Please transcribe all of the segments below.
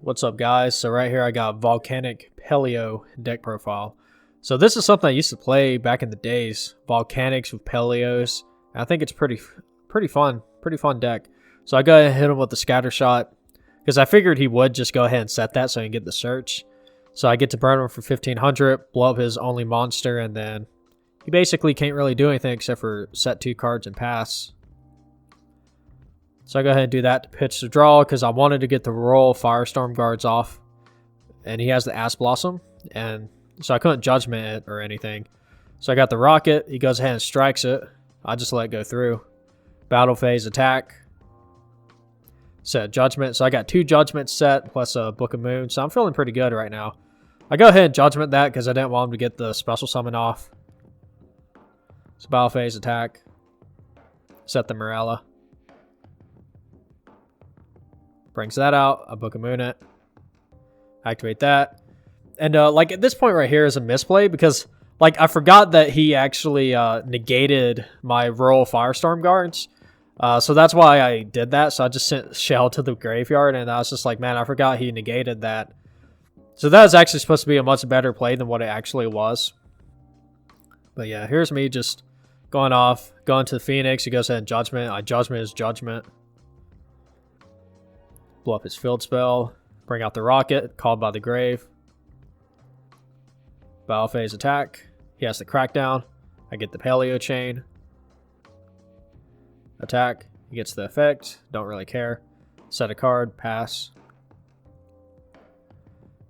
What's up, guys? So right here I got Volcanic Paleo deck profile. So this is something I used to play back in the days, Volcanics with Paleos. I think it's pretty fun deck. So I go ahead and hit him with the scatter shot because I figured he would just go ahead and set that so I can get the search. So I get to burn him for 1500, blow up his only monster, and then he basically can't really do anything except for set 2 cards and pass. So I go ahead and do that to pitch the draw because I wanted to get the royal Firestorm guards off. And he has the Ass Blossom, and so I couldn't judgment it or anything. So I got the rocket, he goes ahead and strikes it. I just let it go through. Battle phase attack. Set judgment. So I got 2 judgments set plus a Book of Moon. So I'm feeling pretty good right now. I go ahead and judgment that because I didn't want him to get the special summon off. So battle phase attack. Set the Morella. Brings that out. I Book of Moon it. Activate that. And like at this point right here is a misplay because like I forgot that he actually negated my Royal Firestorm guards. So that's why I did that. So I just sent Shell to the graveyard and I was just like, man, I forgot he negated that. So that was actually supposed to be a much better play than what it actually was. But yeah, here's me just going off, going to the Phoenix. He goes ahead and judgment. I judgment his judgment. Blow up his field spell. Bring out the rocket, called by the grave. Battle phase attack. He has the crackdown. I get the Paleo chain. Attack. He gets the effect. Don't really care. Set a card. Pass.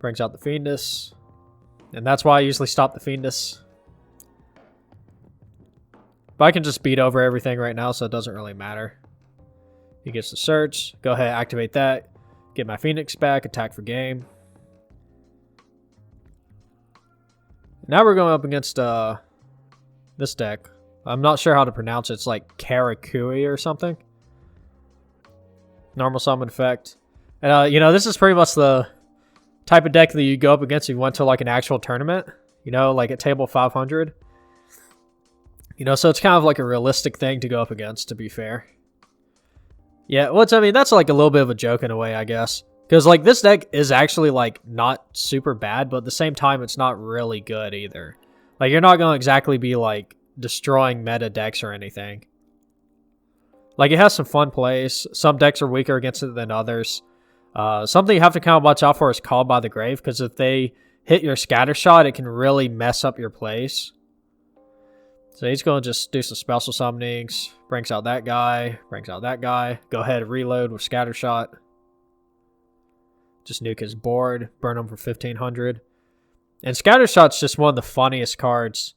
Brings out the Fiendus. And that's why I usually stop the Fiendus. But I can just beat over everything right now, so it doesn't really matter. He gets the search. Go ahead, activate that. Get my Phoenix back. Attack for game. Now we're going up against this deck. I'm not sure how to pronounce it. It's like Karakuri or something. Normal summon effect. And, you know, this is pretty much the type of deck that you go up against if you went to like an actual tournament. You know, like at table 500. You know, so it's kind of like a realistic thing to go up against, to be fair. Yeah, I mean, that's like a little bit of a joke in a way, I guess. Because, like, this deck is actually, like, not super bad, but at the same time, it's not really good either. Like, you're not going to exactly be, like, destroying meta decks or anything. Like, it has some fun plays. Some decks are weaker against it than others. Something you have to kind of watch out for is Called by the Grave, because if they hit your scatter shot, it can really mess up your plays. So he's going to just do some special summonings. Brings out that guy. Brings out that guy. Go ahead and reload with scatter shot. Just nuke his board. Burn him for 1500. And scatter shot's just one of the funniest cards.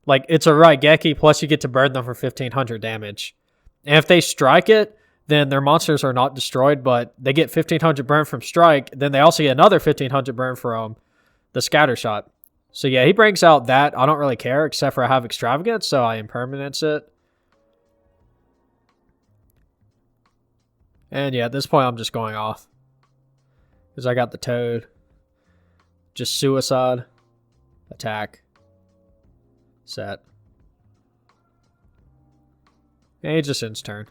Like, it's a Raigeki, plus you get to burn them for 1500 damage. And if they strike it, then their monsters are not destroyed, but they get 1500 burn from strike. Then they also get another 1500 burn from the scatter shot. So yeah, he brings out that. I don't really care, except for I have Extravagance, so I impermanence it. And yeah, at this point, I'm just going off. Because I got the Toad. Just Suicide. Attack. Set. And he just ends turn.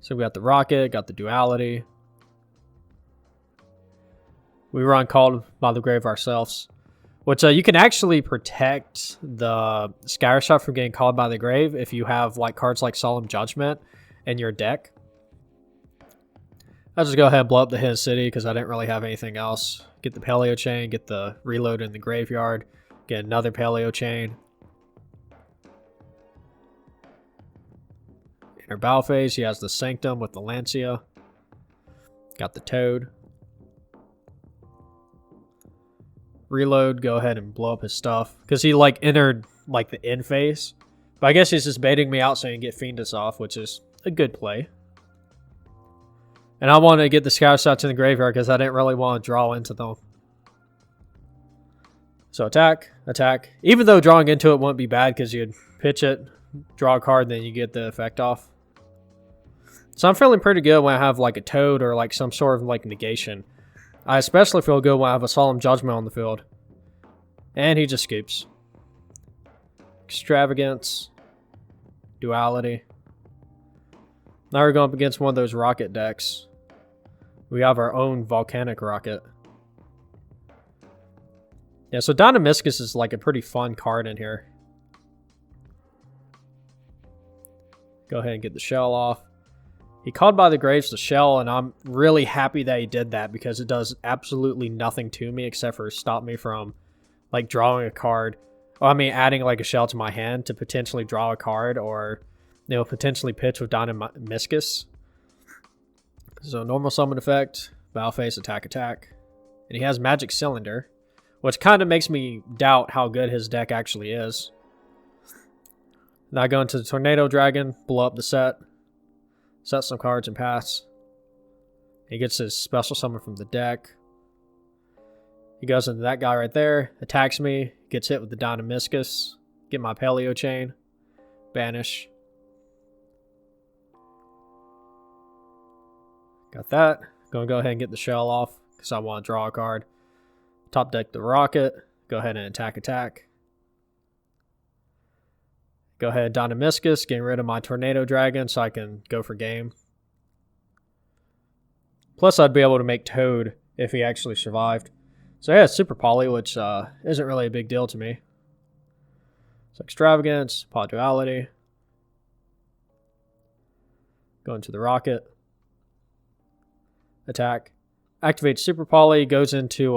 So we got the Rocket, got the Duality. We run Called by the Grave ourselves. Which you can actually protect the Scatter Shot from getting Called by the Grave if you have like cards like Solemn Judgment in your deck. I'll just go ahead and blow up the Hidden City because I didn't really have anything else. Get the Paleo Chain, get the reload in the graveyard, get another Paleo Chain. Inner battle phase, he has the Sanctum with the Lancia. Got the Toad. Reload, go ahead and blow up his stuff. Because he like entered like the end phase. But I guess he's just baiting me out so he can get Fiendus off, which is a good play. And I wanted to get the scatter shots in the graveyard because I didn't really want to draw into them. So attack, attack. Even though drawing into it wouldn't be bad because you'd pitch it, draw a card, then you get the effect off. So I'm feeling pretty good when I have like a Toad or like some sort of like negation. I especially feel good when I have a Solemn Judgment on the field. And he just scoops. Extravagance. Duality. Now we're going up against one of those rocket decks. We have our own volcanic rocket. Yeah, so Dynamiscus is like a pretty fun card in here. Go ahead and get the shell off. He called by the graves the shell, and I'm really happy that he did that because it does absolutely nothing to me except for stop me from like drawing a card. Well, I mean, adding like a shell to my hand to potentially draw a card or, you know, potentially pitch with Dynamiscus. So normal summon effect, battle phase, attack, attack. And he has Magic Cylinder, which kind of makes me doubt how good his deck actually is. Now I go into the Tornado Dragon, blow up the set some cards and pass. He gets his special summon from the deck. He goes into that guy right there, attacks me, gets hit with the Dynamiscus, get my Paleo Chain, banish. Got that. Gonna go ahead and get the shell off because I want to draw a card. Top deck the rocket. Go ahead and attack, attack. Go ahead, Dynamiscus, getting rid of my Tornado Dragon so I can go for game. Plus, I'd be able to make Toad if he actually survived. So yeah, Super Poly, which isn't really a big deal to me. So Extravagance, Pod Duality. Go into the rocket. Attack. Activate Super Poly, goes into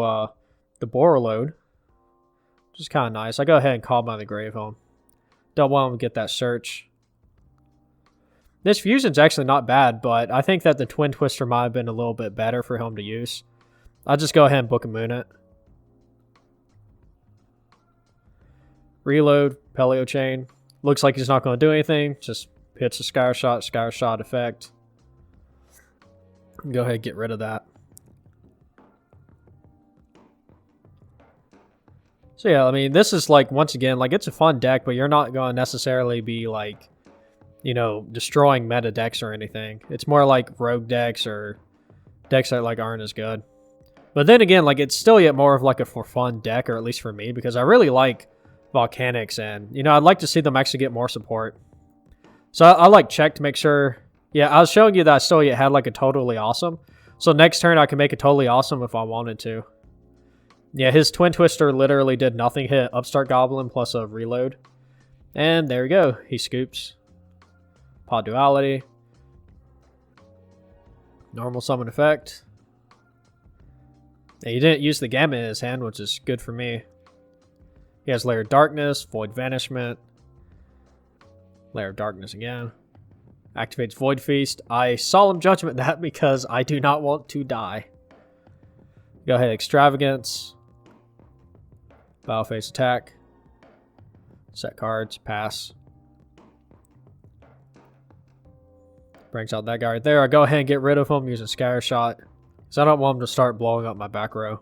the Borreload, which is kind of nice. I go ahead and call by the Grave Home. Don't want him to get that search. This fusion's actually not bad, but I think that the Twin Twister might have been a little bit better for him to use. I'll just go ahead and Book a Moon it. Reload, Paleo Chain. Looks like he's not going to do anything. Just hits a Skyr Shot effect. Go ahead and get rid of that. So yeah, I mean, this is like, once again, like it's a fun deck, but you're not going to necessarily be like, you know, destroying meta decks or anything. It's more like rogue decks or decks that like aren't as good. But then again, like it's still yet more of like a for fun deck, or at least for me, because I really like Volcanics and, you know, I'd like to see them actually get more support. So I like check to make sure. Yeah, I was showing you that I still yet had like a totally awesome. So next turn I can make a totally awesome if I wanted to. Yeah, his Twin Twister literally did nothing. Hit Upstart Goblin plus a reload. And there we go. He scoops. Pod Duality. Normal summon effect. And he didn't use the Gamma in his hand, which is good for me. He has Lair of Darkness, Void Vanishment. Lair of Darkness again. Activates Void Feast. I Solemn Judgment that because I do not want to die. Go ahead, Extravagance. Battle phase attack. Set cards, pass. Brings out that guy right there. I go ahead and get rid of him using Scatter Shot, because I don't want him to start blowing up my back row.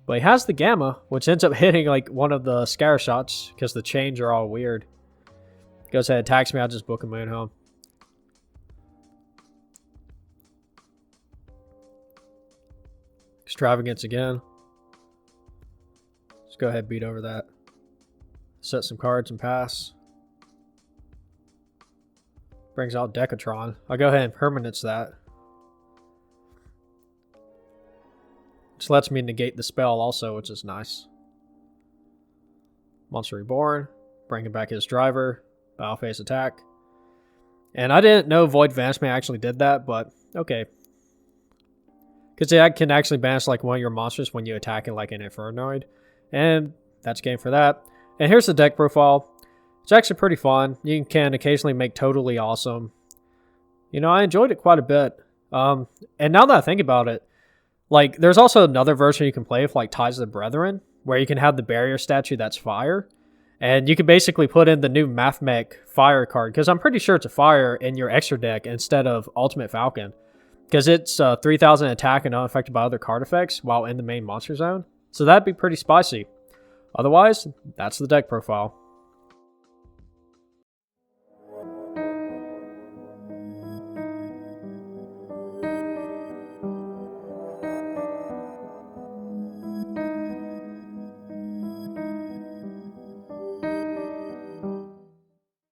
But he has the Gamma, which ends up hitting like one of the Scatter Shots, because the chains are all weird. Goes ahead, attacks me, I'll just Book a Moon home. Extravagance again. Let's go ahead and beat over that. Set some cards and pass. Brings out Decatron. I'll go ahead and permanence that. Which lets me negate the spell also, which is nice. Monster Reborn. Bringing back his driver. Battle phase attack. And I didn't know Void Vanishment actually did that, but okay. Because it can actually banish like one of your monsters when you attack it like an Infernoid. And that's game for that. And here's the deck profile. It's actually pretty fun. You can occasionally make totally awesome. You know, I enjoyed it quite a bit. And now that I think about it, like there's also another version you can play with like Ties of the Brethren, where you can have the barrier statue that's fire. And you can basically put in the new Mathmech fire card, because I'm pretty sure it's a fire in your extra deck instead of Ultimate Falcon. Because it's 3,000 attack and unaffected by other card effects while in the main monster zone. So that'd be pretty spicy. Otherwise, that's the deck profile.